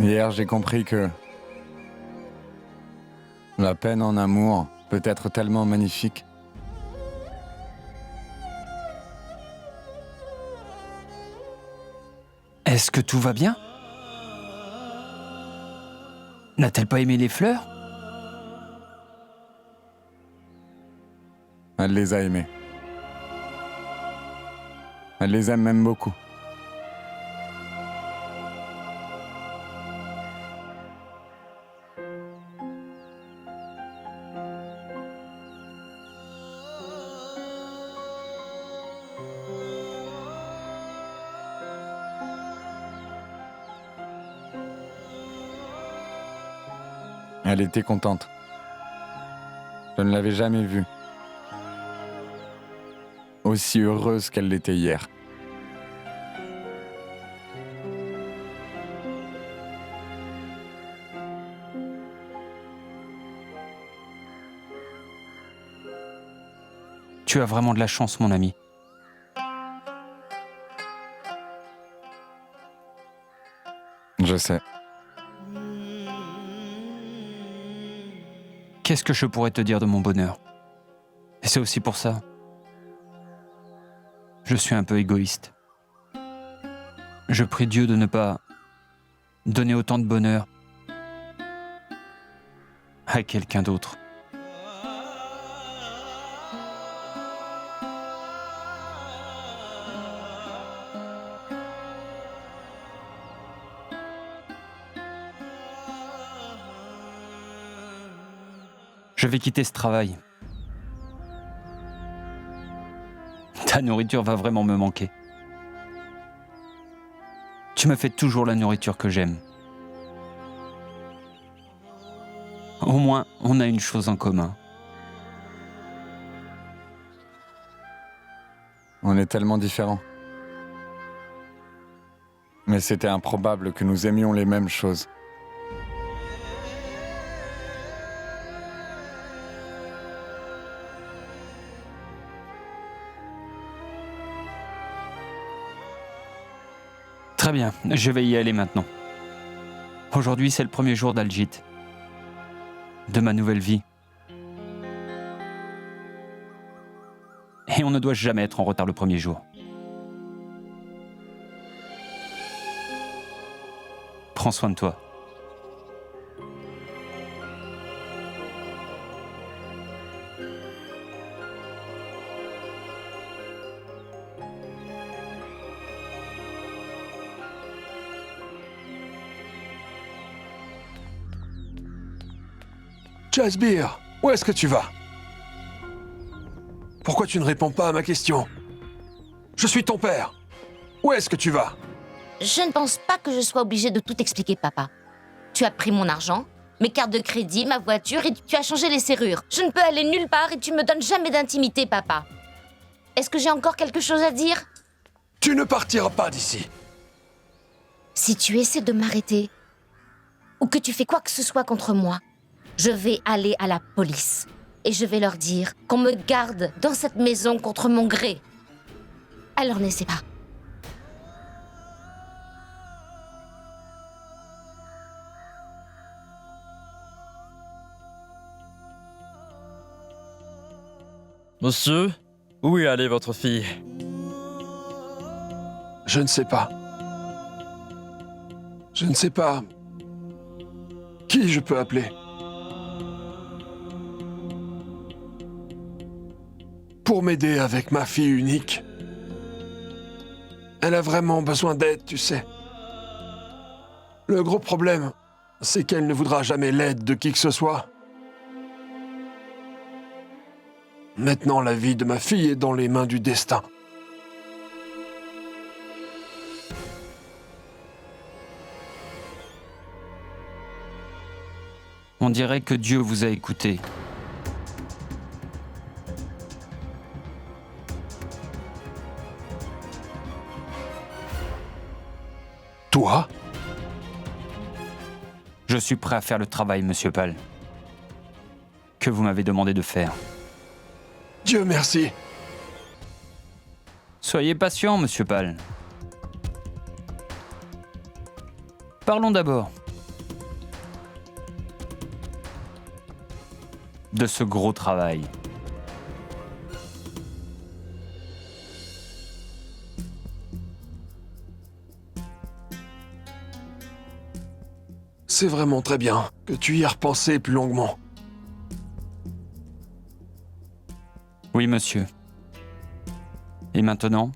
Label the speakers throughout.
Speaker 1: Hier, j'ai compris que la peine en amour peut être tellement magnifique.
Speaker 2: Est-ce que tout va bien? N'a-t-elle pas aimé les fleurs?
Speaker 1: Elle les a aimés. Elle les aime même beaucoup. Elle était contente. Je ne l'avais jamais vue aussi heureuse qu'elle l'était hier.
Speaker 2: Tu as vraiment de la chance, mon ami.
Speaker 1: Je sais.
Speaker 2: Qu'est-ce que je pourrais te dire de mon bonheur? Et c'est aussi pour ça. Je suis un peu égoïste. Je prie Dieu de ne pas donner autant de bonheur à quelqu'un d'autre. Je vais quitter ce travail. Ta nourriture va vraiment me manquer. Tu me fais toujours la nourriture que j'aime. Au moins, on a une chose en commun.
Speaker 1: On est tellement différents. Mais c'était improbable que nous aimions les mêmes choses.
Speaker 2: Très bien, je vais y aller maintenant. Aujourd'hui, c'est le premier jour d'Aljit, de ma nouvelle vie. Et on ne doit jamais être en retard le premier jour. Prends soin de toi.
Speaker 3: Jasbir, où est-ce que tu vas? Pourquoi tu ne réponds pas à ma question? Je suis ton père. Où est-ce que tu vas?
Speaker 4: Je ne pense pas que je sois obligée de tout expliquer, papa. Tu as pris mon argent, mes cartes de crédit, ma voiture et tu as changé les serrures. Je ne peux aller nulle part et tu me donnes jamais d'intimité, papa. Est-ce que j'ai encore quelque chose à dire?
Speaker 3: Tu ne partiras pas d'ici.
Speaker 4: Si tu essaies de m'arrêter, ou que tu fais quoi que ce soit contre moi, je vais aller à la police. Et je vais leur dire qu'on me garde dans cette maison contre mon gré. Alors n'essaie pas.
Speaker 5: Monsieur, où est allée votre fille?
Speaker 3: Je ne sais pas. Je ne sais pas qui je peux appeler. Pour m'aider avec ma fille unique. Elle a vraiment besoin d'aide, tu sais. Le gros problème, c'est qu'elle ne voudra jamais l'aide de qui que ce soit. Maintenant, la vie de ma fille est dans les mains du destin.
Speaker 2: On dirait que Dieu vous a écouté.
Speaker 3: Toi?
Speaker 2: Je suis prêt à faire le travail, Monsieur Pal, que vous m'avez demandé de faire.
Speaker 3: Dieu merci.
Speaker 2: Soyez patient, Monsieur Pal. Parlons d'abord de ce gros travail.
Speaker 3: C'est vraiment très bien que tu y aies repensé plus longuement.
Speaker 2: Oui, monsieur. Et maintenant,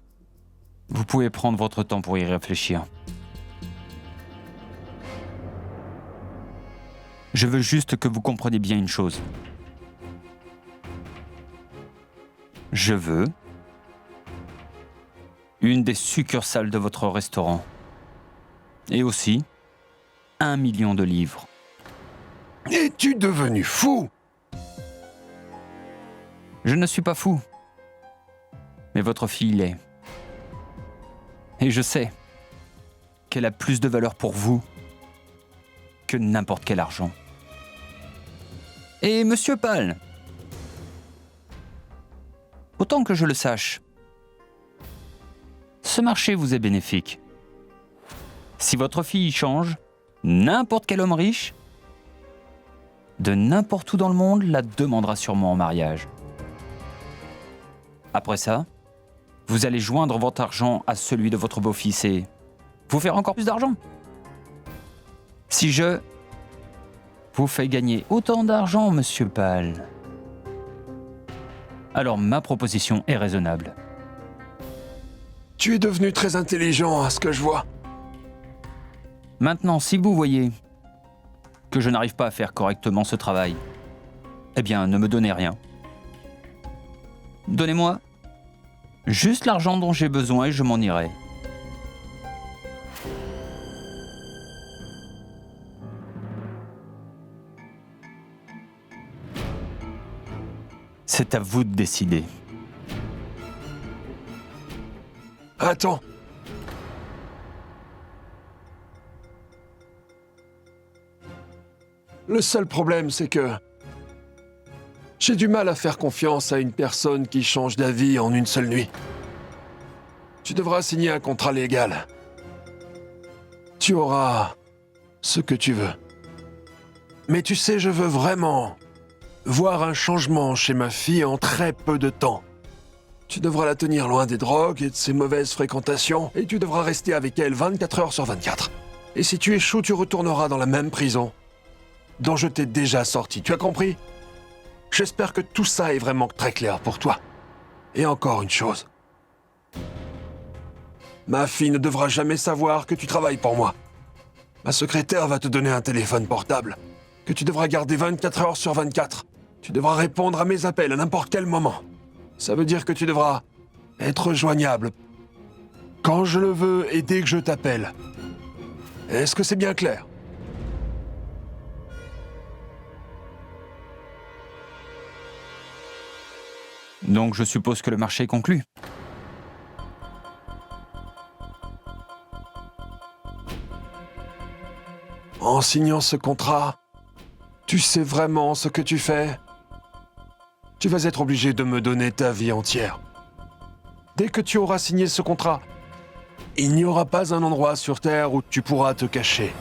Speaker 2: vous pouvez prendre votre temps pour y réfléchir. Je veux juste que vous compreniez bien une chose. Je veux une des succursales de votre restaurant. Et aussi 1 million de livres.
Speaker 3: Es-tu devenu fou?
Speaker 2: Je ne suis pas fou. Mais votre fille l'est. Et je sais qu'elle a plus de valeur pour vous que n'importe quel argent. Et Monsieur Pal, autant que je le sache, ce marché vous est bénéfique. Si votre fille change, n'importe quel homme riche, de n'importe où dans le monde, la demandera sûrement en mariage. Après ça, vous allez joindre votre argent à celui de votre beau-fils et vous faire encore plus d'argent. Si je vous fais gagner autant d'argent, Monsieur Pal, alors ma proposition est raisonnable.
Speaker 3: Tu es devenu très intelligent à ce que je vois.
Speaker 2: Maintenant, si vous voyez que je n'arrive pas à faire correctement ce travail, eh bien, ne me donnez rien. Donnez-moi juste l'argent dont j'ai besoin et je m'en irai. C'est à vous de décider.
Speaker 3: Attends. Le seul problème, c'est que j'ai du mal à faire confiance à une personne qui change d'avis en une seule nuit. Tu devras signer un contrat légal. Tu auras ce que tu veux. Mais tu sais, je veux vraiment voir un changement chez ma fille en très peu de temps. Tu devras la tenir loin des drogues et de ses mauvaises fréquentations, et tu devras rester avec elle 24 heures sur 24. Et si tu échoues, tu retourneras dans la même prison dont je t'ai déjà sorti. Tu as compris? J'espère que tout ça est vraiment très clair pour toi. Et encore une chose. Ma fille ne devra jamais savoir que tu travailles pour moi. Ma secrétaire va te donner un téléphone portable que tu devras garder 24 heures sur 24. Tu devras répondre à mes appels à n'importe quel moment. Ça veut dire que tu devras être joignable quand je le veux et dès que je t'appelle. Est-ce que c'est bien clair?
Speaker 2: Donc je suppose que le marché est conclu.
Speaker 3: En signant ce contrat, tu sais vraiment ce que tu fais? Tu vas être obligé de me donner ta vie entière. Dès que tu auras signé ce contrat, il n'y aura pas un endroit sur Terre où tu pourras te cacher.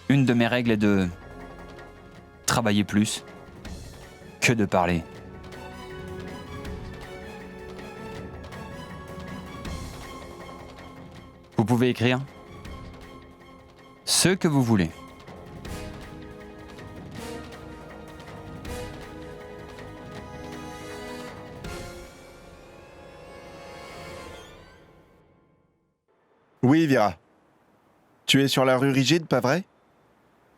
Speaker 2: Une de mes règles est de travailler plus que de parler. Vous pouvez écrire ce que vous voulez.
Speaker 6: Oui, Vira. Tu es sur la rue Rigide, pas vrai?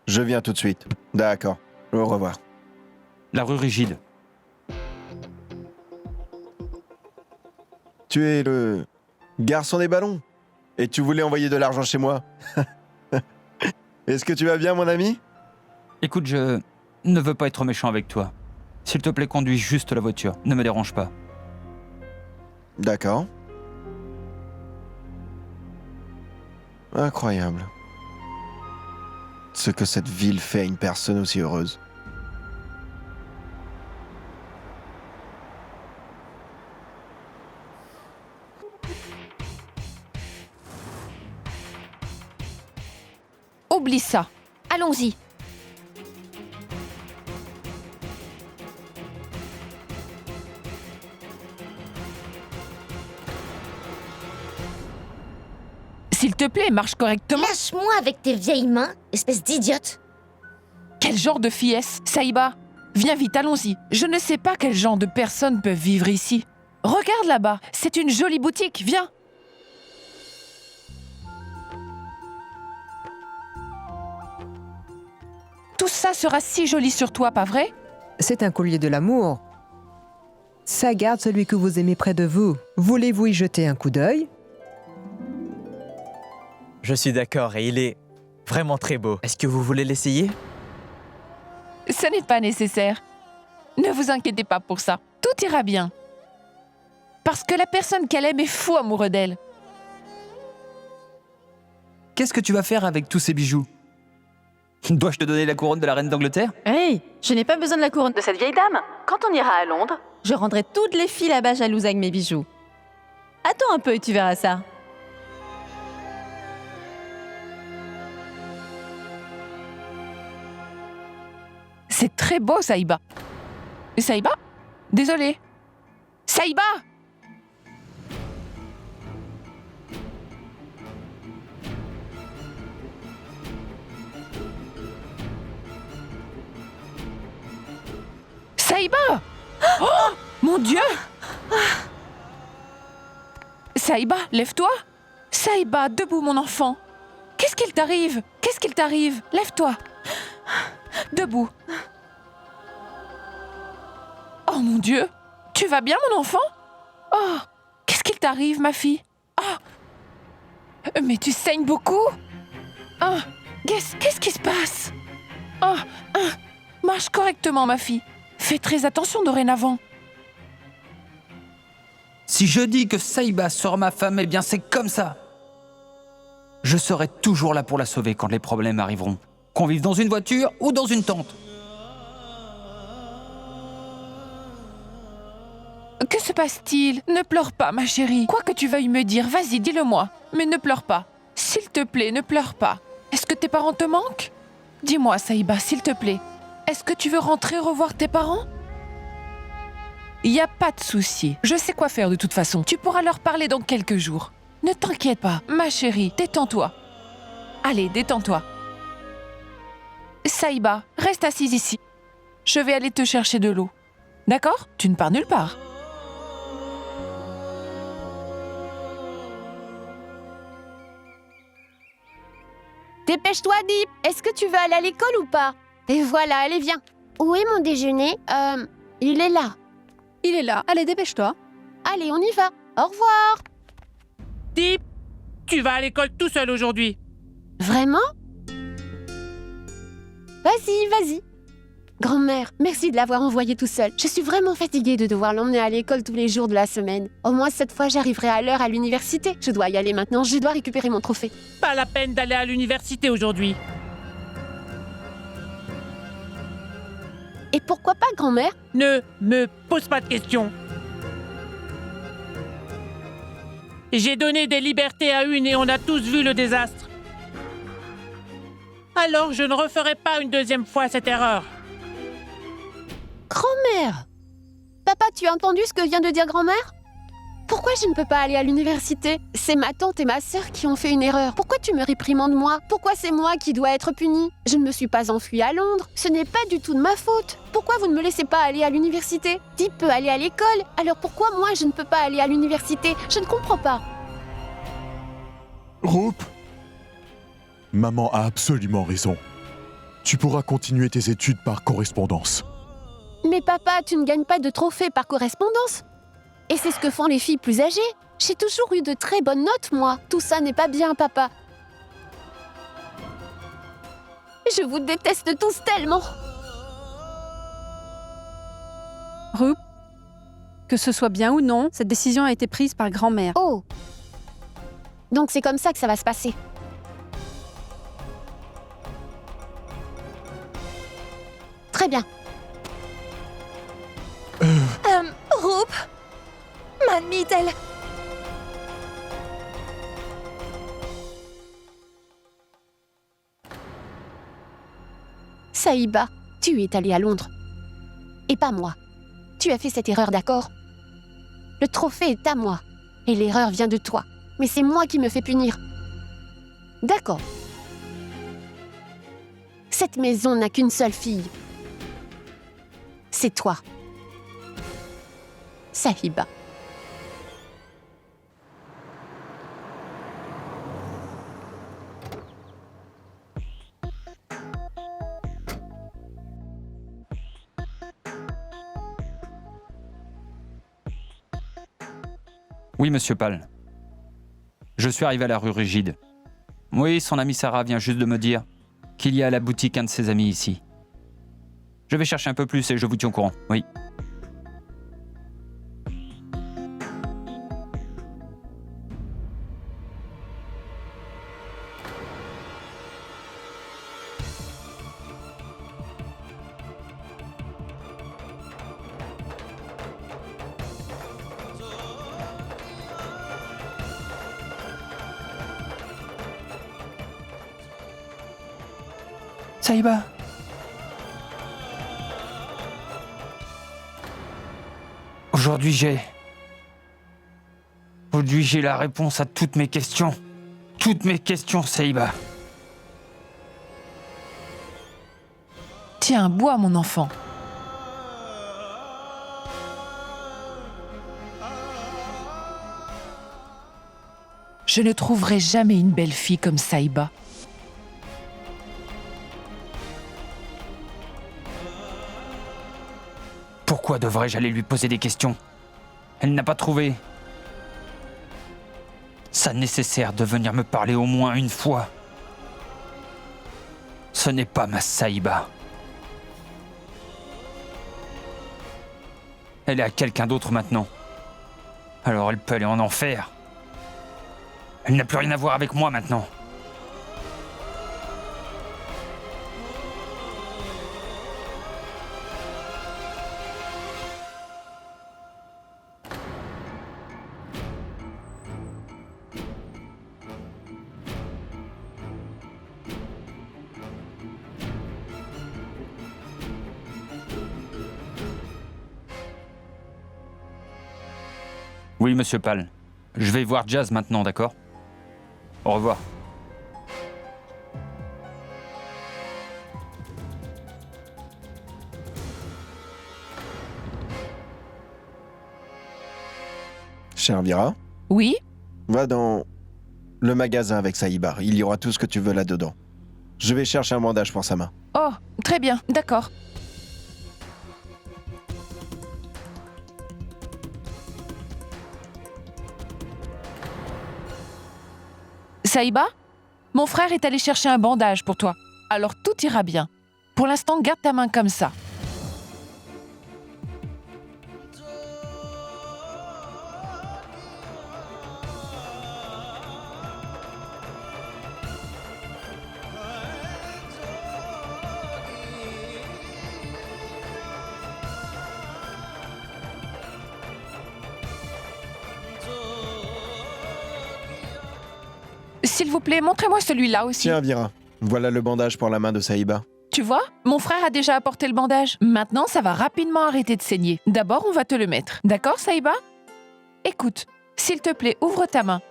Speaker 6: Je viens tout de suite. D'accord. Au revoir.
Speaker 2: La rue Rigide.
Speaker 6: Tu es le garçon des ballons. Et tu voulais envoyer de l'argent chez moi? Est-ce que tu vas bien, mon ami?
Speaker 2: Écoute, je ne veux pas être méchant avec toi. S'il te plaît, conduis juste la voiture. Ne me dérange pas.
Speaker 6: D'accord. Incroyable. Ce que cette ville fait à une personne aussi heureuse.
Speaker 7: Oublie ça. Allons-y. S'il te plaît, marche correctement.
Speaker 4: Lâche-moi avec tes vieilles mains, espèce d'idiote.
Speaker 7: Quel genre de fille est-ce, Saïba? Viens vite, allons-y. Je ne sais pas quel genre de personnes peuvent vivre ici. Regarde là-bas, c'est une jolie boutique, viens. Tout ça sera si joli sur toi, pas vrai?
Speaker 8: C'est un collier de l'amour. Ça garde celui que vous aimez près de vous. Voulez-vous y jeter un coup d'œil?
Speaker 9: Je suis d'accord et il est vraiment très beau. Est-ce que vous voulez l'essayer?
Speaker 7: Ce n'est pas nécessaire. Ne vous inquiétez pas pour ça. Tout ira bien. Parce que la personne qu'elle aime est fou amoureux d'elle.
Speaker 2: Qu'est-ce que tu vas faire avec tous ces bijoux? Dois-je te donner la couronne de la reine d'Angleterre?
Speaker 10: Hey, je n'ai pas besoin de la couronne de cette vieille dame. Quand on ira à Londres, je rendrai toutes les filles là-bas jalouses avec mes bijoux. Attends un peu et tu verras ça.
Speaker 7: C'est très beau, Saïba. Saïba? Désolée. Saïba! Saïba! Oh, mon Dieu! Saïba, lève-toi! Saïba, debout, mon enfant! Qu'est-ce qu'il t'arrive? Qu'est-ce qu'il t'arrive? Lève-toi! Debout! Oh mon Dieu! Tu vas bien, mon enfant? Oh! Qu'est-ce qu'il t'arrive, ma fille? Oh! Mais tu saignes beaucoup? Oh! Qu'est-ce qui se passe? Oh! Marche correctement, ma fille. Fais très attention dorénavant.
Speaker 2: Si je dis que Saïba sera ma femme, eh bien c'est comme ça. Je serai toujours là pour la sauver quand les problèmes arriveront. Qu'on vive dans une voiture ou dans une tente.
Speaker 7: Que se passe-t-il? Ne pleure pas, ma chérie. Quoi que tu veuilles me dire, vas-y, dis-le-moi. Mais ne pleure pas. S'il te plaît, ne pleure pas. Est-ce que tes parents te manquent? Dis-moi, Saïba, s'il te plaît. Est-ce que tu veux rentrer revoir tes parents? Il n'y a pas de souci. Je sais quoi faire de toute façon. Tu pourras leur parler dans quelques jours. Ne t'inquiète pas, ma chérie, détends-toi. Allez, détends-toi. Saïba, reste assise ici. Je vais aller te chercher de l'eau. D'accord? Tu ne pars nulle part.
Speaker 11: Dépêche-toi, Dip. Est-ce que tu veux aller à l'école ou pas? Et voilà, allez, viens. Où est mon déjeuner? Il est là.
Speaker 10: Il est là. Allez, dépêche-toi.
Speaker 11: Allez, on y va. Au revoir.
Speaker 12: Dip, tu vas à l'école tout seul aujourd'hui.
Speaker 11: Vraiment? Vas-y, vas-y. Grand-mère, merci de l'avoir envoyé tout seul. Je suis vraiment fatiguée de devoir l'emmener à l'école tous les jours de la semaine. Au moins cette fois, j'arriverai à l'heure à l'université. Je dois y aller maintenant, je dois récupérer mon trophée.
Speaker 12: Pas la peine d'aller à l'université aujourd'hui.
Speaker 11: Et pourquoi pas, grand-mère?
Speaker 12: Ne me pose pas de questions. J'ai donné des libertés à une et on a tous vu le désastre. Alors je ne referai pas une deuxième fois cette erreur.
Speaker 11: Grand-mère! Papa, tu as entendu ce que vient de dire grand-mère? Pourquoi je ne peux pas aller à l'université? C'est ma tante et ma sœur qui ont fait une erreur. Pourquoi tu me réprimandes moi? Pourquoi c'est moi qui dois être punie? Je ne me suis pas enfuie à Londres. Ce n'est pas du tout de ma faute. Pourquoi vous ne me laissez pas aller à l'université? Dip peut aller à l'école. Alors pourquoi moi je ne peux pas aller à l'université? Je ne comprends pas.
Speaker 13: Roop, maman a absolument raison. Tu pourras continuer tes études par correspondance.
Speaker 11: Mais papa, tu ne gagnes pas de trophée par correspondance. Et c'est ce que font les filles plus âgées. J'ai toujours eu de très bonnes notes, moi. Tout ça n'est pas bien, papa. Je vous déteste tous tellement.
Speaker 14: Rup, que ce soit bien ou non, cette décision a été prise par grand-mère.
Speaker 11: Oh. Donc c'est comme ça que ça va se passer. Très bien.
Speaker 15: Rup, Manmitel.
Speaker 11: Saïba, tu es allée à Londres. Et pas moi. Tu as fait cette erreur, d'accord? Le trophée est à moi. Et l'erreur vient de toi. Mais c'est moi qui me fais punir. D'accord. Cette maison n'a qu'une seule fille. C'est toi. Sahiba.
Speaker 2: Oui, monsieur Pal. Je suis arrivé à la rue Rigide. Oui, son amie Sarah vient juste de me dire qu'il y a à la boutique un de ses amis ici. Je vais chercher un peu plus et je vous tiens au courant, oui. Saïba. Aujourd'hui, j'ai la réponse à toutes mes questions. Toutes mes questions, Saïba.
Speaker 7: Tiens, bois, mon enfant. Je ne trouverai jamais une belle fille comme Saïba.
Speaker 2: Pourquoi devrais-je aller lui poser des questions? Elle n'a pas trouvé ça nécessaire de venir me parler au moins une fois. Ce n'est pas ma Saïba. Elle est à quelqu'un d'autre maintenant. Alors elle peut aller en enfer. Elle n'a plus rien à voir avec moi maintenant. Oui, monsieur Pal. Je vais voir Jazz maintenant, d'accord? Au revoir.
Speaker 6: Chère Vira?
Speaker 7: Oui?
Speaker 6: Va dans le magasin avec Saïba. Il y aura tout ce que tu veux là-dedans. Je vais chercher un bandage pour sa main.
Speaker 7: Oh, très bien, d'accord. Saïba, mon frère est allé chercher un bandage pour toi. Alors tout ira bien. Pour l'instant, garde ta main comme ça. S'il vous plaît, montrez-moi celui-là aussi.
Speaker 6: Tiens, Vira. Voilà le bandage pour la main de Saïba.
Speaker 7: Tu vois, mon frère a déjà apporté le bandage. Maintenant, ça va rapidement arrêter de saigner. D'abord, on va te le mettre. D'accord, Saïba? Écoute, s'il te plaît, ouvre ta main.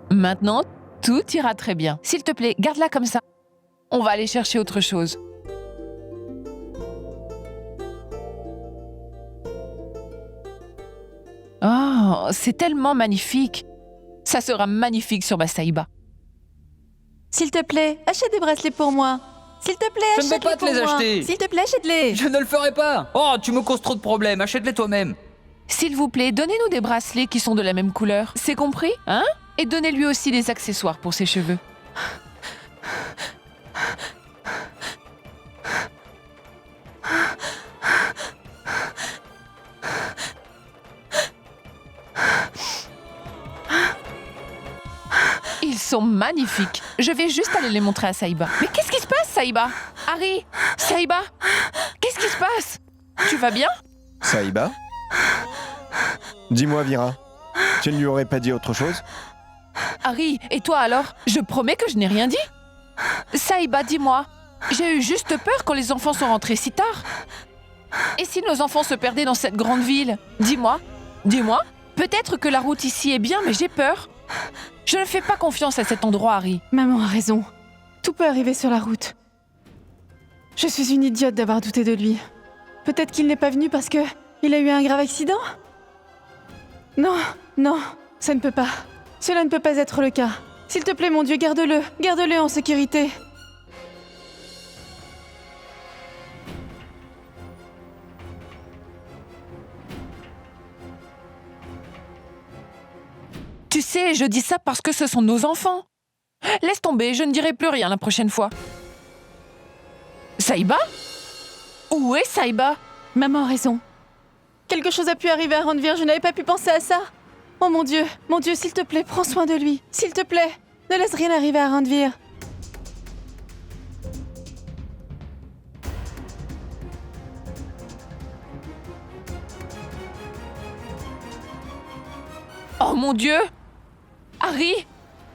Speaker 7: Maintenant, tout ira très bien. S'il te plaît, garde-la comme ça. On va aller chercher autre chose. Oh, c'est tellement magnifique. Ça sera magnifique sur ma Saïba.
Speaker 10: S'il te plaît, achète des bracelets pour moi. S'il te plaît,
Speaker 2: Je ne vais
Speaker 10: achète-les
Speaker 2: pas te
Speaker 10: pour
Speaker 2: les
Speaker 10: moi.
Speaker 2: acheter.
Speaker 10: S'il te plaît, achète-les.
Speaker 2: Je ne le ferai pas. Oh, tu me causes trop de problèmes. Achète-les toi-même.
Speaker 7: s'il vous plaît, donnez-nous des bracelets qui sont de la même couleur. C'est compris, hein? Et donnez-lui aussi des accessoires pour ses cheveux. Ils sont magnifiques. Je vais juste aller les montrer à Saïba. Mais qu'est-ce qui se passe, Saïba? Harry? Saïba? Qu'est-ce qui se passe? Tu vas bien?
Speaker 6: Saïba? Dis-moi, Vira, tu ne lui aurais pas dit autre chose?
Speaker 7: Harry, et toi alors? Je promets que je n'ai rien dit. Saïba, dis-moi. J'ai eu juste peur quand les enfants sont rentrés si tard. Et si nos enfants se perdaient dans cette grande ville? Dis-moi. Dis-moi. Peut-être que la route ici est bien, mais j'ai peur. Je ne fais pas confiance à cet endroit, Harry.
Speaker 10: Maman a raison. Tout peut arriver sur la route. Je suis une idiote d'avoir douté de lui. Peut-être qu'il n'est pas venu parce que il a eu un grave accident? Non, non, ça ne peut pas. Cela ne peut pas être le cas. S'il te plaît, mon Dieu, garde-le. Garde-le en sécurité.
Speaker 7: Tu sais, je dis ça parce que ce sont nos enfants. Laisse tomber, je ne dirai plus rien la prochaine fois. Saïba? Où est Saïba?
Speaker 10: Maman a raison. Quelque chose a pu arriver à Ranvir, je n'avais pas pu penser à ça. Oh mon Dieu, s'il te plaît, prends soin de lui. S'il te plaît, ne laisse rien arriver à Ranvir.
Speaker 7: Oh mon Dieu! Harry!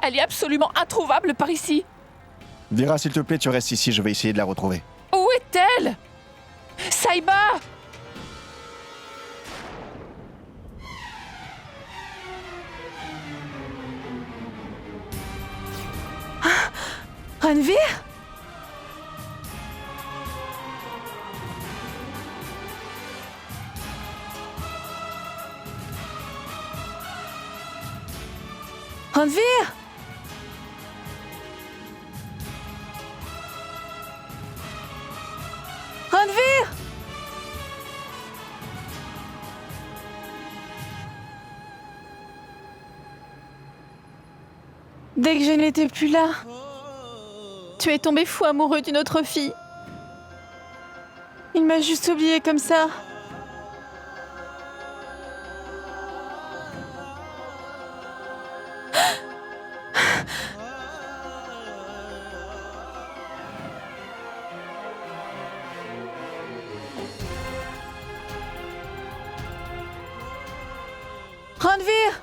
Speaker 7: Elle est absolument introuvable par ici.
Speaker 6: Vira, s'il te plaît, tu restes ici, je vais essayer de la retrouver.
Speaker 7: Où est-elle? Saïba!
Speaker 10: Ranvir? Ranvir? Ranvir? Dès que je n'étais plus là, tu es tombé fou amoureux d'une autre fille. Il m'a juste oublié comme ça. Ranvir!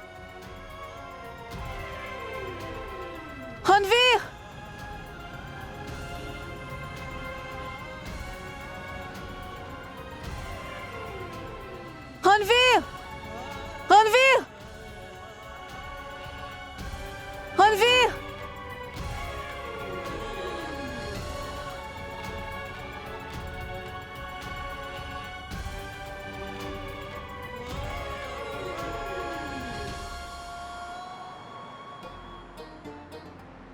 Speaker 10: Ranvir! Ranvir! Ranvir! Ranvir!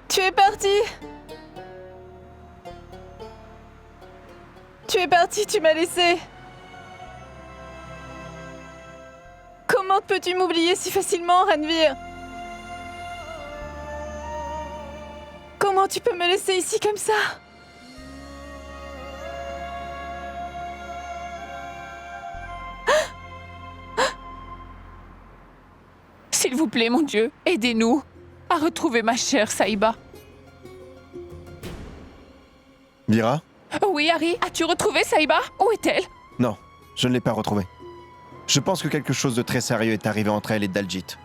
Speaker 10: Tu es parti! Tu es parti, tu m'as laissé! Comment peux-tu m'oublier si facilement, Ranvir? Comment tu peux me laisser ici comme ça?
Speaker 7: S'il vous plaît, mon Dieu, aidez-nous à retrouver ma chère Saïba.
Speaker 6: Vira?
Speaker 7: Oui, Harry, as-tu retrouvé Saïba? Où est-elle?
Speaker 6: Non, je ne l'ai pas retrouvée. Je pense que quelque chose de très sérieux est arrivé entre elle et Daljit.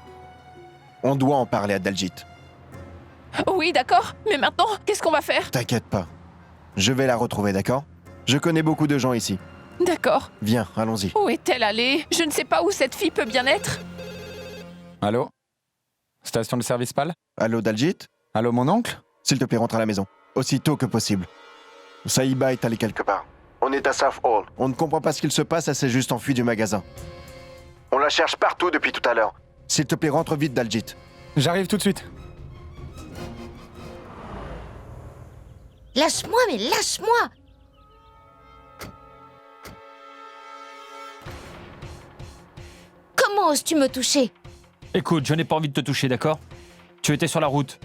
Speaker 6: On doit en parler à Daljit.
Speaker 7: Oui, d'accord, mais maintenant, qu'est-ce qu'on va faire?
Speaker 6: T'inquiète pas. Je vais la retrouver, d'accord? Je connais beaucoup de gens ici.
Speaker 7: D'accord.
Speaker 6: Viens, allons-y.
Speaker 7: Où est-elle allée? Je ne sais pas où cette fille peut bien être.
Speaker 1: Allô? Station de service PAL?
Speaker 6: Allô, Daljit?
Speaker 1: Allô, mon oncle?
Speaker 6: S'il te plaît, rentre à la maison. Aussitôt que possible. Saïba est allée quelque part. On est à South Hall. On ne comprend pas ce qu'il se passe, elle s'est juste enfuie du magasin. On la cherche partout depuis tout à l'heure. S'il te plaît, rentre vite, Daljit.
Speaker 1: J'arrive tout de suite.
Speaker 4: Lâche-moi, mais lâche-moi! Comment oses-tu me toucher?
Speaker 2: Écoute, je n'ai pas envie de te toucher, d'accord? Tu étais sur la route.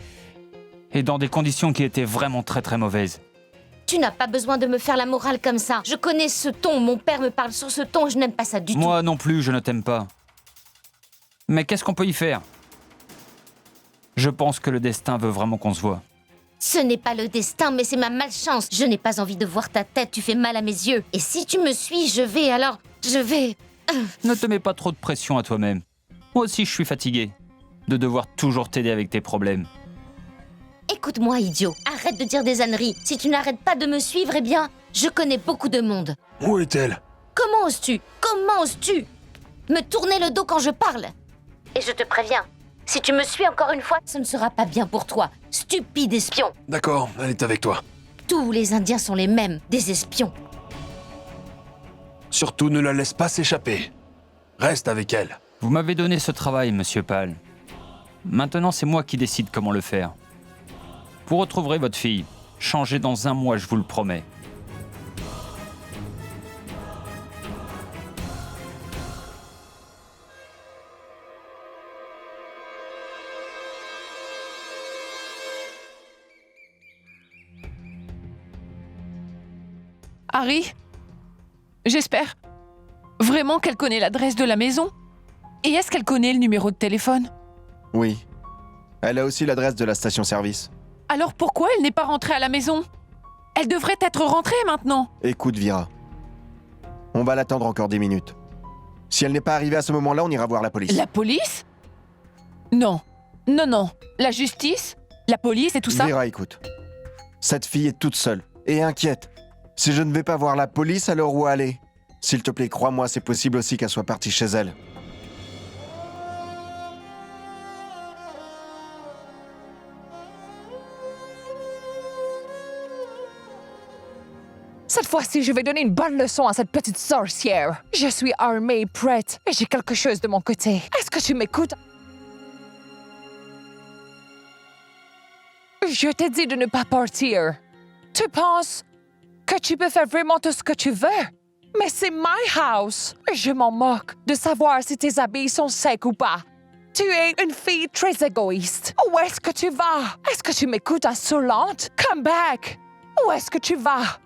Speaker 2: Et dans des conditions qui étaient vraiment très très mauvaises.
Speaker 4: Tu n'as pas besoin de me faire la morale comme ça. Je connais ce ton, mon père me parle sur ce ton, je n'aime pas ça du tout.
Speaker 2: Moi non plus, je ne t'aime pas. Mais qu'est-ce qu'on peut y faire? Je pense que le destin veut vraiment qu'on se voit.
Speaker 4: Ce n'est pas le destin, mais c'est ma malchance. Je n'ai pas envie de voir ta tête, tu fais mal à mes yeux. Et si tu me suis, je vais...
Speaker 2: Ne te mets pas trop de pression à toi-même. Moi aussi, je suis fatigué de devoir toujours t'aider avec tes problèmes.
Speaker 4: Écoute-moi, idiot. Arrête de dire des âneries. Si tu n'arrêtes pas de me suivre, eh bien, je connais beaucoup de monde.
Speaker 3: Où est-elle?
Speaker 4: Comment oses-tu me tourner le dos quand je parle? Et je te préviens, si tu me suis encore une fois, ce ne sera pas bien pour toi, stupide espion.
Speaker 3: D'accord, elle est avec toi.
Speaker 4: Tous les Indiens sont les mêmes, des espions.
Speaker 3: Surtout ne la laisse pas s'échapper. Reste avec elle.
Speaker 2: Vous m'avez donné ce travail, Monsieur Pal. Maintenant, c'est moi qui décide comment le faire. Vous retrouverez votre fille. Changez dans 1 mois, je vous le promets.
Speaker 7: Harry, j'espère vraiment qu'elle connaît l'adresse de la maison. Et est-ce qu'elle connaît le numéro de téléphone?
Speaker 6: Oui. Elle a aussi l'adresse de la station-service.
Speaker 7: Alors pourquoi elle n'est pas rentrée à la maison? Elle devrait être rentrée maintenant.
Speaker 6: Écoute, Vira. On va l'attendre encore 10 minutes. Si elle n'est pas arrivée à ce moment-là, on ira voir la police.
Speaker 7: La police? Non. Non, non. La justice? La police et tout ça?
Speaker 6: Vira, écoute. Cette fille est toute seule et inquiète. Si je ne vais pas voir la police, alors où aller? S'il te plaît, crois-moi, c'est possible aussi qu'elle soit partie chez elle.
Speaker 16: Cette fois-ci, je vais donner une bonne leçon à cette petite sorcière. Je suis armée et prête, et j'ai quelque chose de mon côté. Est-ce que tu m'écoutes? Je t'ai dit de ne pas partir. Tu penses que tu peux faire vraiment tout ce que tu veux? Mais c'est my house. Je m'en moque de savoir si tes habits sont secs ou pas. Tu es une fille très égoïste. Où est-ce que tu vas? Est-ce que tu m'écoutes, insolente? Come back! Où est-ce que tu vas?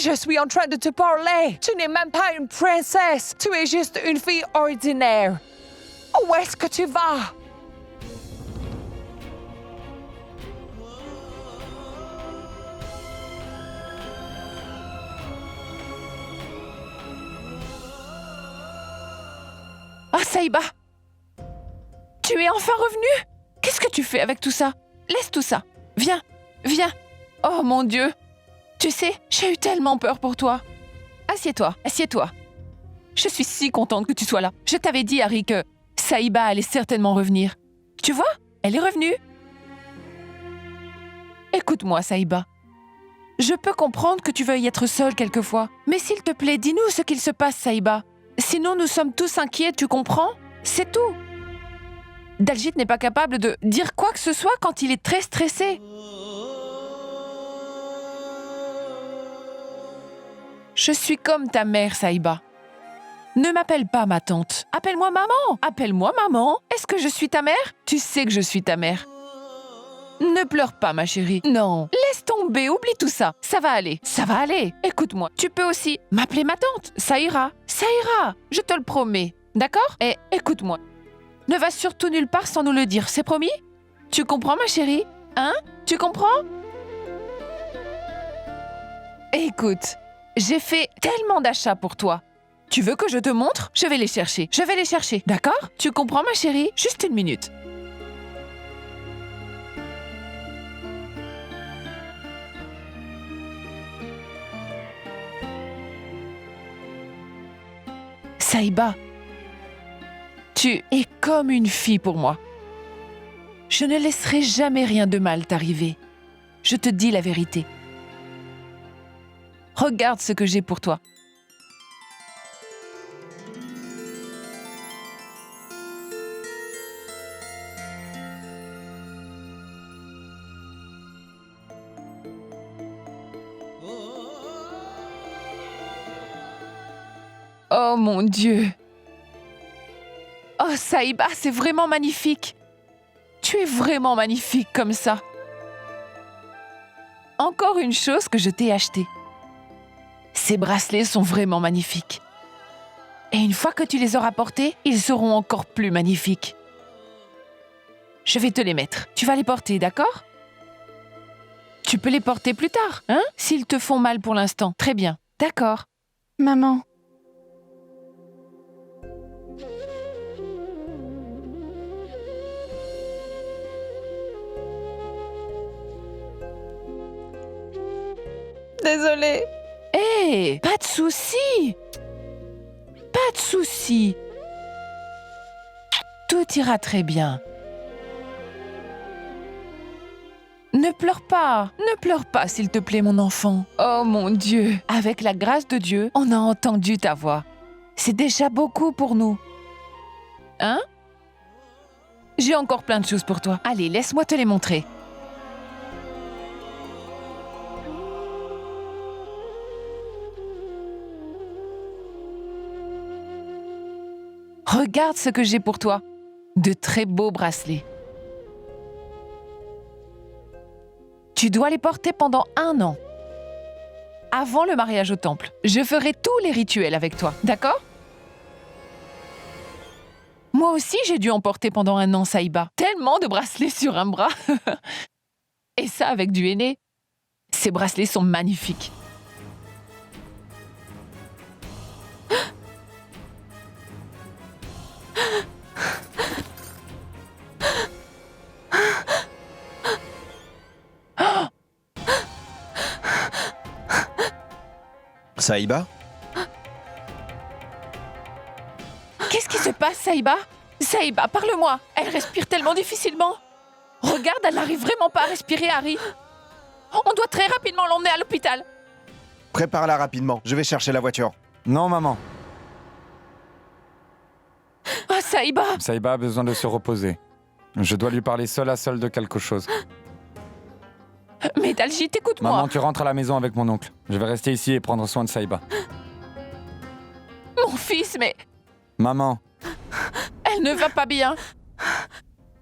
Speaker 16: Je suis en train de te parler. Tu n'es même pas une princesse. Tu es juste une fille ordinaire. Où est-ce que tu vas?
Speaker 7: Ah, Saïba! Tu es enfin revenue? Qu'est-ce que tu fais avec tout ça? Laisse tout ça. Viens, viens. Oh mon Dieu! Tu sais, j'ai eu tellement peur pour toi. Assieds-toi, assieds-toi. Je suis si contente que tu sois là. Je t'avais dit, Harry, que Saïba allait certainement revenir. Tu vois, elle est revenue. Écoute-moi, Saïba. Je peux comprendre que tu veuilles être seule quelquefois. Mais s'il te plaît, dis-nous ce qu'il se passe, Saïba. Sinon, nous sommes tous inquiets, tu comprends? C'est tout. Dalgit n'est pas capable de dire quoi que ce soit quand il est très stressé. Je suis comme ta mère, Saïba. Ne m'appelle pas ma tante. Appelle-moi maman. Appelle-moi maman. Est-ce que je suis ta mère? Tu sais que je suis ta mère. Ne pleure pas, ma chérie. Non. Laisse tomber, oublie tout ça. Ça va aller. Ça va aller. Écoute-moi. Tu peux aussi m'appeler ma tante. Ça ira. Ça ira. Je te le promets. D'accord? Et écoute-moi. Ne va surtout nulle part sans nous le dire. C'est promis? Tu comprends, ma chérie? Hein? Tu comprends? Écoute. J'ai fait tellement d'achats pour toi. Tu veux que je te montre? Je vais les chercher. Je vais les chercher. D'accord? Tu comprends, ma chérie? Juste 1 minute. Saïba, tu es comme une fille pour moi. Je ne laisserai jamais rien de mal t'arriver. Je te dis la vérité. Regarde ce que j'ai pour toi. Oh mon Dieu! Oh Saïba, c'est vraiment magnifique. Tu es vraiment magnifique comme ça. Encore une chose que je t'ai achetée. Ces bracelets sont vraiment magnifiques. Et une fois que tu les auras portés, ils seront encore plus magnifiques. Je vais te les mettre. Tu vas les porter, d'accord? Tu peux les porter plus tard, hein? S'ils te font mal pour l'instant. Très bien. D'accord.
Speaker 10: Maman. Désolée.
Speaker 7: Hé, pas de souci. Pas de souci. Tout ira très bien. Ne pleure pas, s'il te plaît, mon enfant. Oh mon Dieu, avec la grâce de Dieu, on a entendu ta voix. C'est déjà beaucoup pour nous. Hein? J'ai encore plein de choses pour toi. Allez, laisse-moi te les montrer. Regarde ce que j'ai pour toi. De très beaux bracelets. Tu dois les porter pendant 1 an. Avant le mariage au temple. Je ferai tous les rituels avec toi, d'accord? Moi aussi, j'ai dû en porter pendant 1 an, Saïba. Tellement de bracelets sur un bras. Et ça avec du henné. Ces bracelets sont magnifiques.
Speaker 6: Saïba?
Speaker 7: Qu'est-ce qui se passe, Saïba? Saïba, parle-moi. Elle respire tellement difficilement. Regarde, elle n'arrive vraiment pas à respirer, Harry. On doit très rapidement l'emmener à l'hôpital.
Speaker 6: Prépare-la rapidement, je vais chercher la voiture.
Speaker 1: Non, maman.
Speaker 7: Oh, Saïba!
Speaker 1: Saïba a besoin de se reposer. Je dois lui parler seul à seul de quelque chose.
Speaker 7: Mais Dalgit, écoute-moi.
Speaker 1: Maman, tu rentres à la maison avec mon oncle. Je vais rester ici et prendre soin de Saïba.
Speaker 7: Mon fils, mais
Speaker 1: Maman,
Speaker 7: elle ne va pas bien.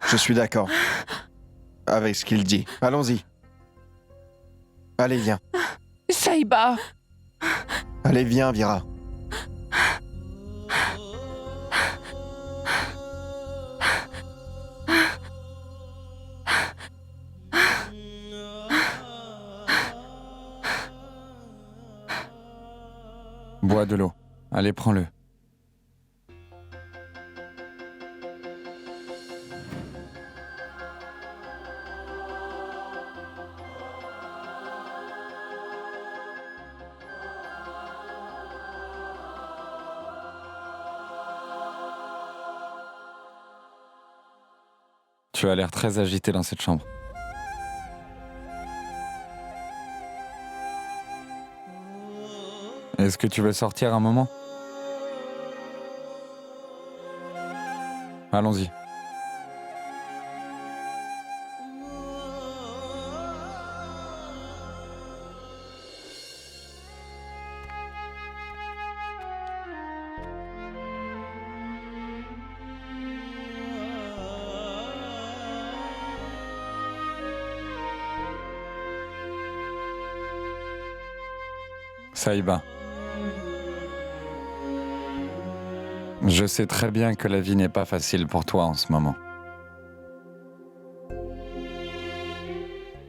Speaker 6: Je suis d'accord avec ce qu'il dit. Allons-y. Allez, viens.
Speaker 7: Saïba!
Speaker 6: Allez, viens, Vira.
Speaker 1: bois de l'eau. Allez, prends-le. Tu as l'air très agité dans cette chambre. Est-ce que tu veux sortir un moment? Allons-y. Saïba. Je sais très bien que la vie n'est pas facile pour toi en ce moment.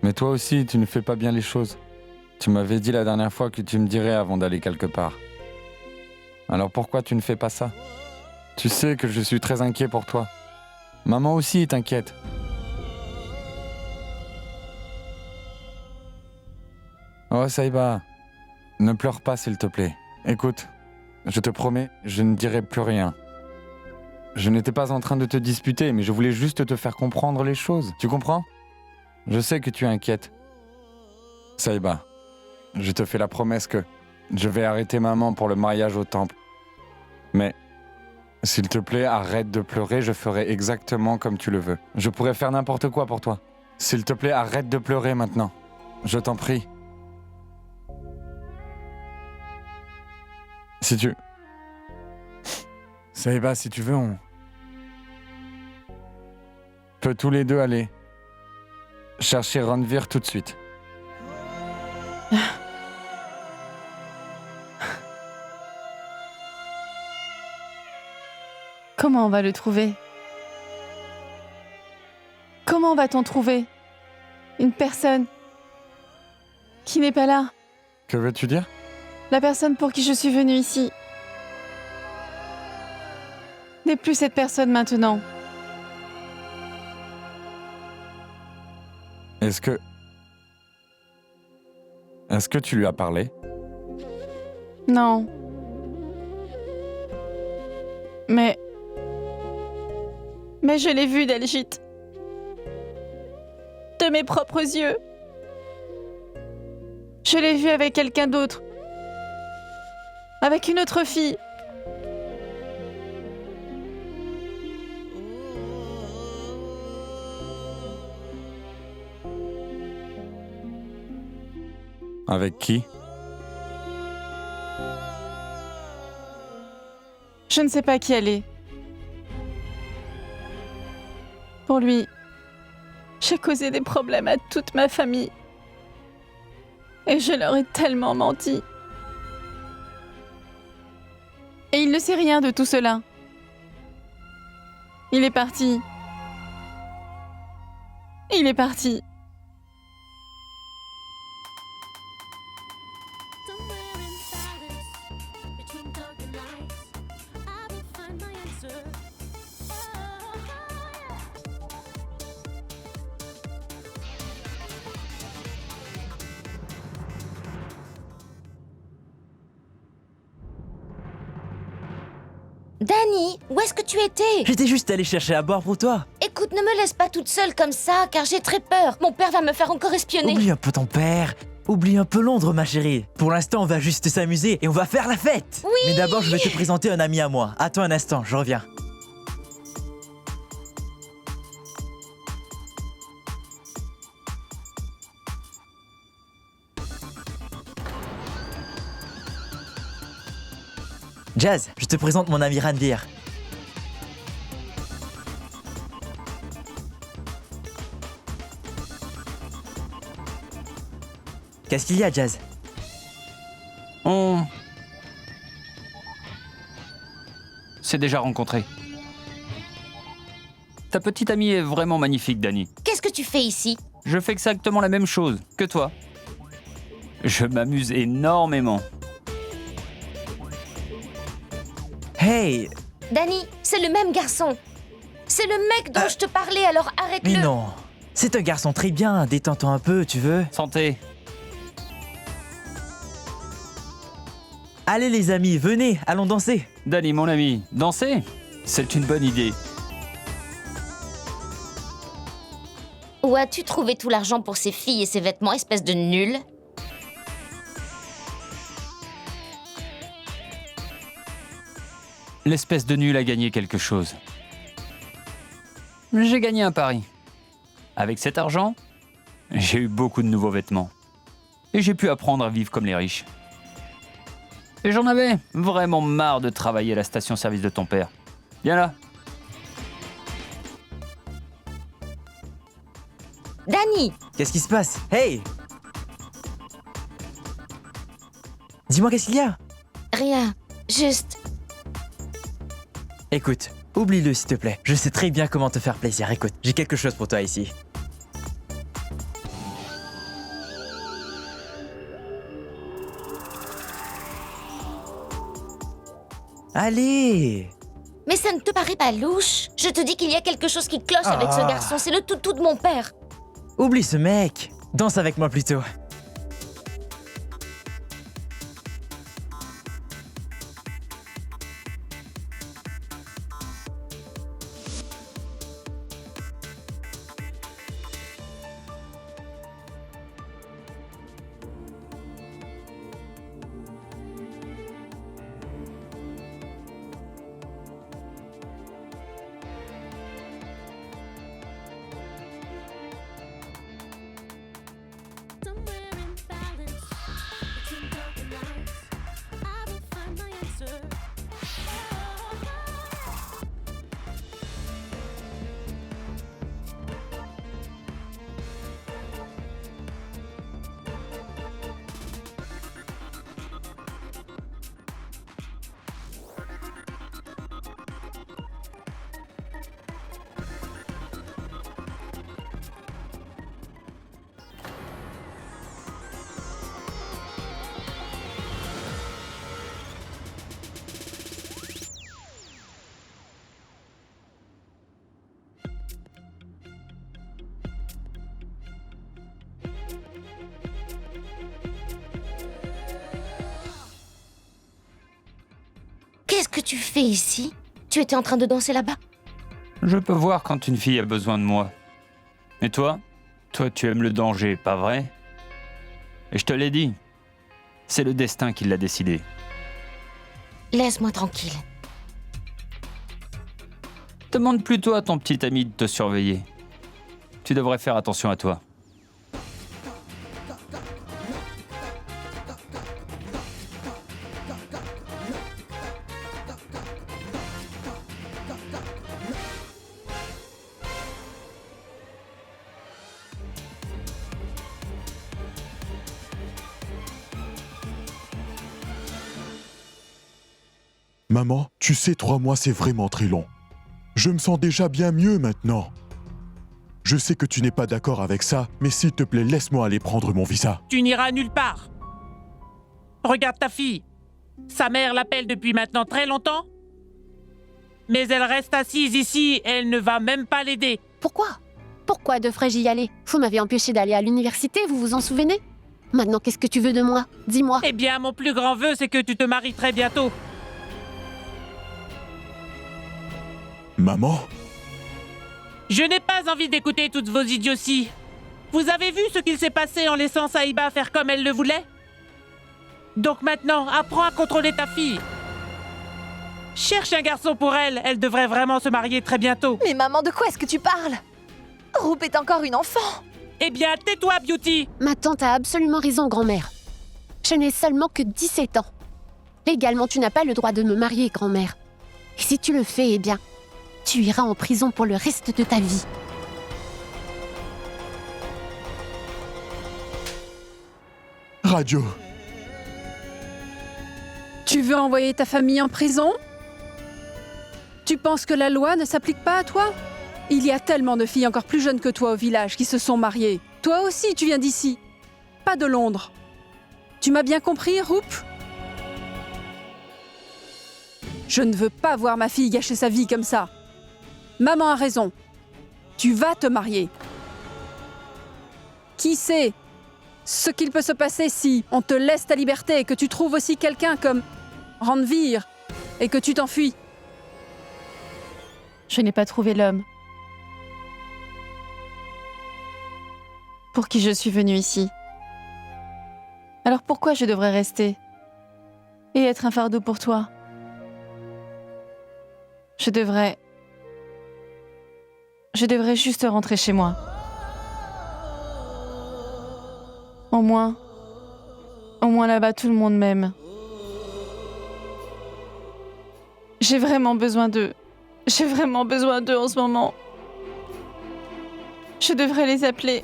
Speaker 1: Mais toi aussi, tu ne fais pas bien les choses. Tu m'avais dit la dernière fois que tu me dirais avant d'aller quelque part. Alors pourquoi tu ne fais pas ça? Tu sais que je suis très inquiet pour toi. Maman aussi est inquiète. Oh Saïba, ne pleure pas s'il te plaît. Écoute. Je te promets, je ne dirai plus rien. Je n'étais pas en train de te disputer, mais je voulais juste te faire comprendre les choses. Tu comprends? Je sais que tu es inquiète. Saïba, je te fais la promesse que je vais arrêter maman pour le mariage au temple. Mais, s'il te plaît, arrête de pleurer, je ferai exactement comme tu le veux. Je pourrais faire n'importe quoi pour toi. S'il te plaît, arrête de pleurer maintenant. Je t'en prie. Si tu... Saïba, si tu veux, peut tous les deux aller chercher Ranveer tout de suite.
Speaker 10: Comment on va le trouver? Comment va-t-on trouver une personne qui n'est pas là?
Speaker 1: Que veux-tu dire?
Speaker 10: La personne pour qui je suis venue ici n'est plus cette personne maintenant.
Speaker 1: Est-ce que tu lui as parlé?
Speaker 10: Non. Mais je l'ai vue, Daljit. De mes propres yeux. Je l'ai vue avec quelqu'un d'autre. Avec une autre fille.
Speaker 1: Avec qui?
Speaker 10: Je ne sais pas qui elle est. Pour lui, j'ai causé des problèmes à toute ma famille. Et je leur ai tellement menti. Et il ne sait rien de tout cela. Il est parti. Il est parti.
Speaker 4: Danny, où est-ce que tu étais?
Speaker 9: J'étais juste allé chercher à boire pour toi.
Speaker 4: Écoute, ne me laisse pas toute seule comme ça, car j'ai très peur. Mon père va me faire encore espionner.
Speaker 9: Oublie un peu ton père. Oublie un peu Londres, ma chérie. Pour l'instant, on va juste s'amuser et on va faire la fête.
Speaker 4: Oui.
Speaker 9: Mais d'abord, je vais te présenter un ami à moi. Attends un instant, je reviens. Jazz, je te présente mon ami Ranveer. Qu'est-ce qu'il y a, Jazz?
Speaker 2: On s'est déjà rencontrés. Ta petite amie est vraiment magnifique, Danny.
Speaker 4: Qu'est-ce que tu fais ici?
Speaker 2: Je fais exactement la même chose que toi. Je m'amuse énormément.
Speaker 9: Hey!
Speaker 4: Danny, c'est le même garçon. C'est le mec dont je te parlais, alors arrête-le.
Speaker 9: Mais non! C'est un garçon très bien, détends-toi un peu, tu veux?
Speaker 2: Santé.
Speaker 9: Allez les amis, venez, allons danser.
Speaker 2: Danny, mon ami, danser? C'est une bonne idée.
Speaker 4: Où as-tu trouvé tout l'argent pour ces filles et ces vêtements, espèce de nul?
Speaker 2: L'espèce de nul a gagné quelque chose. J'ai gagné un pari. Avec cet argent, j'ai eu beaucoup de nouveaux vêtements. Et j'ai pu apprendre à vivre comme les riches. Et j'en avais vraiment marre de travailler à la station-service de ton père. Viens là.
Speaker 4: Danny!
Speaker 9: Qu'est-ce qui se passe? Hey! Dis-moi, qu'est-ce qu'il y a?
Speaker 4: Rien, juste...
Speaker 9: Écoute, oublie-le s'il te plaît. Je sais très bien comment te faire plaisir. Écoute, j'ai quelque chose pour toi ici. Allez!
Speaker 4: Mais ça ne te paraît pas louche? Je te dis qu'il y a quelque chose qui cloche avec ce garçon. C'est le toutou de mon père.
Speaker 9: Oublie ce mec. Danse avec moi plutôt.
Speaker 17: Somewhere
Speaker 4: Qu'est-ce que tu fais ici? Tu étais en train de danser là-bas?
Speaker 2: Je peux voir quand une fille a besoin de moi. Et toi? Toi, tu aimes le danger, pas vrai? Et je te l'ai dit, c'est le destin qui l'a décidé.
Speaker 4: Laisse-moi tranquille.
Speaker 2: Demande plutôt à ton petit ami de te surveiller. Tu devrais faire attention à toi.
Speaker 13: Maman, tu sais, 3 mois, c'est vraiment très long. Je me sens déjà bien mieux maintenant. Je sais que tu n'es pas d'accord avec ça, mais s'il te plaît, laisse-moi aller prendre mon visa.
Speaker 12: Tu n'iras nulle part. Regarde ta fille. Sa mère l'appelle depuis maintenant très longtemps. Mais elle reste assise ici et elle ne va même pas l'aider.
Speaker 11: Pourquoi? Pourquoi devrais-je y aller? Vous m'avez empêché d'aller à l'université, vous vous en souvenez? Maintenant, qu'est-ce que tu veux de moi? Dis-moi.
Speaker 12: Eh bien, mon plus grand vœu, c'est que tu te maries très bientôt.
Speaker 13: Maman?
Speaker 12: Je n'ai pas envie d'écouter toutes vos idioties. Vous avez vu ce qu'il s'est passé en laissant Saïba faire comme elle le voulait? Donc maintenant, apprends à contrôler ta fille. Cherche un garçon pour elle, elle devrait vraiment se marier très bientôt.
Speaker 15: Mais maman, de quoi est-ce que tu parles? Roop est encore une enfant.
Speaker 12: Eh bien, tais-toi, Beauty.
Speaker 11: Ma tante a absolument raison, grand-mère. Je n'ai seulement que 17 ans. Légalement, tu n'as pas le droit de me marier, grand-mère. Et si tu le fais, eh bien, tu iras en prison pour le reste de ta vie.
Speaker 13: Radio.
Speaker 14: Tu veux envoyer ta famille en prison? Tu penses que la loi ne s'applique pas à toi? Il y a tellement de filles encore plus jeunes que toi au village qui se sont mariées. Toi aussi, tu viens d'ici. Pas de Londres. Tu m'as bien compris, Roop? Je ne veux pas voir ma fille gâcher sa vie comme ça. Maman a raison. Tu vas te marier. Qui sait ce qu'il peut se passer si on te laisse ta liberté et que tu trouves aussi quelqu'un comme Ranvir et que tu t'enfuis?
Speaker 10: Je n'ai pas trouvé l'homme pour qui je suis venue ici. Alors pourquoi je devrais rester et être un fardeau pour toi? Je devrais juste rentrer chez moi. Au moins là-bas, tout le monde m'aime. J'ai vraiment besoin d'eux. J'ai vraiment besoin d'eux en ce moment. Je devrais les appeler.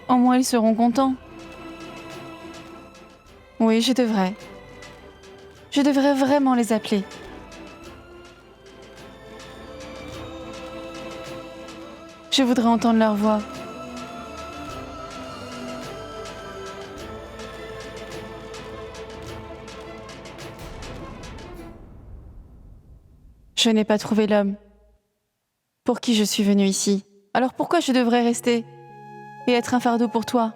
Speaker 10: Au moins, ils seront contents. Oui, je devrais. Je devrais vraiment les appeler. Je voudrais entendre leur voix. Je n'ai pas trouvé l'homme pour qui je suis venue ici. Alors pourquoi je devrais rester et être un fardeau pour toi?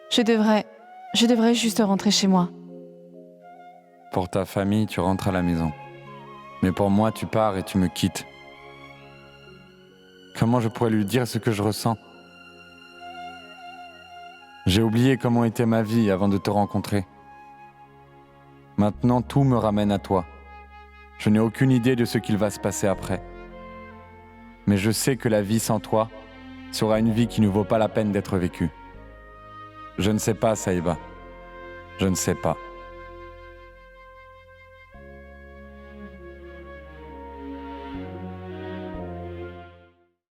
Speaker 10: Je devrais juste rentrer chez moi.
Speaker 1: Pour ta famille, tu rentres à la maison. Mais pour moi, tu pars et tu me quittes. Comment je pourrais lui dire ce que je ressens? J'ai oublié comment était ma vie avant de te rencontrer. Maintenant, tout me ramène à toi. Je n'ai aucune idée de ce qu'il va se passer après. Mais je sais que la vie sans toi sera une vie qui ne vaut pas la peine d'être vécue. Je ne sais pas, Saïba. Je ne sais pas.